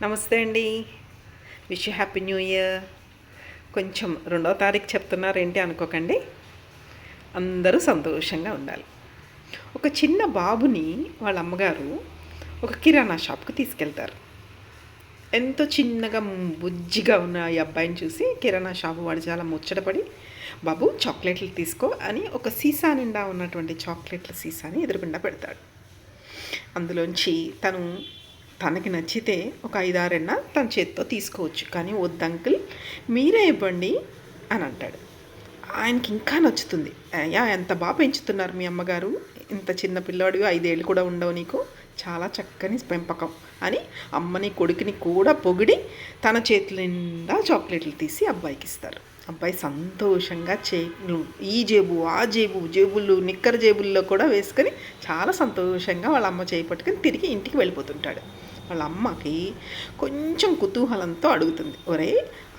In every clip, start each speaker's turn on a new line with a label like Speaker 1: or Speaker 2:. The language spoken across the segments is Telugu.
Speaker 1: నమస్తే అండి. Wish you happy new year. కొంచెం 2వ తారీఖు చెప్తున్నారేంటి అనుకోకండి. అందరూ సంతోషంగా ఉండాలి. ఒక చిన్న బాబుని వాళ్ళ అమ్మగారు ఒక కిరాణా షాప్కి తీసుకెళ్తారు. ఎంతో చిన్నగా బుజ్జిగా ఉన్న ఈ అబ్బాయిని చూసి కిరాణా షాపు వాడు చాలా ముచ్చటపడి, బాబు చాక్లెట్లు తీసుకో అని ఒక సీసా నిండా ఉన్నటువంటి చాక్లెట్ల సీసాని ఎదురుగుండా పెడతాడు. అందులోంచి తనకి నచ్చితే ఒక 5-6 తన చేతితో తీసుకోవచ్చు, కానీ వద్దు అంకుల్ మీరే ఇవ్వండి అని అంటాడు. ఆయనకి ఇంకా నచ్చుతుంది. అయ్యా ఎంత బాగా పెంచుతున్నారు మీ అమ్మగారు, ఇంత చిన్న పిల్లాడివి 5 ఏళ్ళు కూడా ఉండవు నీకు, చాలా చక్కని పెంపకం అని అమ్మని కొడుకుని కూడా పొగిడి తన చేతుల నిండా చాక్లెట్లు తీసి అబ్బాయికి ఇస్తారు. అబ్బాయి సంతోషంగా ఈ జేబు ఆ జేబులు నిక్కర జేబుల్లో కూడా వేసుకొని చాలా సంతోషంగా వాళ్ళ అమ్మ చేయి పట్టుకొని తిరిగి ఇంటికి వెళ్ళిపోతుంటాడు. వాళ్ళ అమ్మకి కొంచెం కుతూహలంతో అడుగుతుంది, ఒరే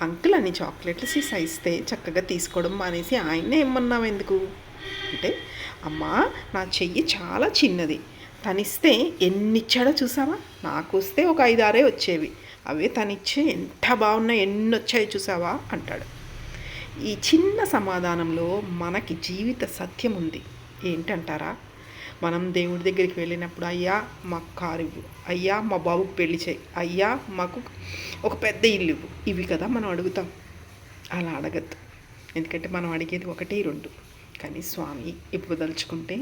Speaker 1: అంకుల్ అని చాక్లెట్లు సీసా ఇస్తే చక్కగా తీసుకోవడం మానేసి ఆయన్నే ఇమ్మన్నావు ఎందుకు అంటే, అమ్మా నా చెయ్యి చాలా చిన్నది, తనిస్తే ఎన్నిచ్చాడో చూసావా, నాకు వస్తే ఒక 5-6 వచ్చేవి, అవే తనిచ్చే ఎంత బాగున్నాయి, ఎన్ని వచ్చాయో చూసావా అంటాడు. ఈ చిన్న సమాధానంలో మనకి జీవిత సత్యం ఉంది. ఏంటంటారా? మనం దేవుడి దగ్గరికి వెళ్ళినప్పుడు, అయ్యా మాకు కారు ఇవ్వు, అయ్యా మా బాబుకి పెళ్లి చేయి, అయ్యా మాకు ఒక పెద్ద ఇల్లు ఇవ్వు, ఇవి కదా మనం అడుగుతాం. అలా అడగద్దు, ఎందుకంటే మనం అడిగేది 1-2. కానీ స్వామి ఇవ్వదలుచుకుంటే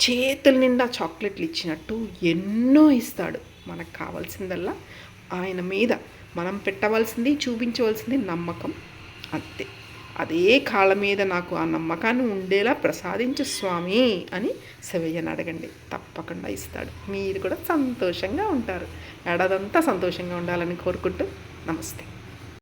Speaker 1: చేతుల నిండా చాక్లెట్లు ఇచ్చినట్టు ఎన్నో ఇస్తాడు. మనకు కావాల్సిందల్లా ఆయన మీద మనం పెట్టవలసింది, చూపించవలసింది నమ్మకం, అంతే. అదే కాళ్ళ మీద నాకు ఆ నమ్మకాన్ని ఉండేలా ప్రసాదించు స్వామి అని శివయ్యని అడగండి, తప్పకుండా ఇస్తాడు. మీరు కూడా సంతోషంగా ఉంటారు. ఏడాదంతా సంతోషంగా ఉండాలని కోరుకుంటూ నమస్తే.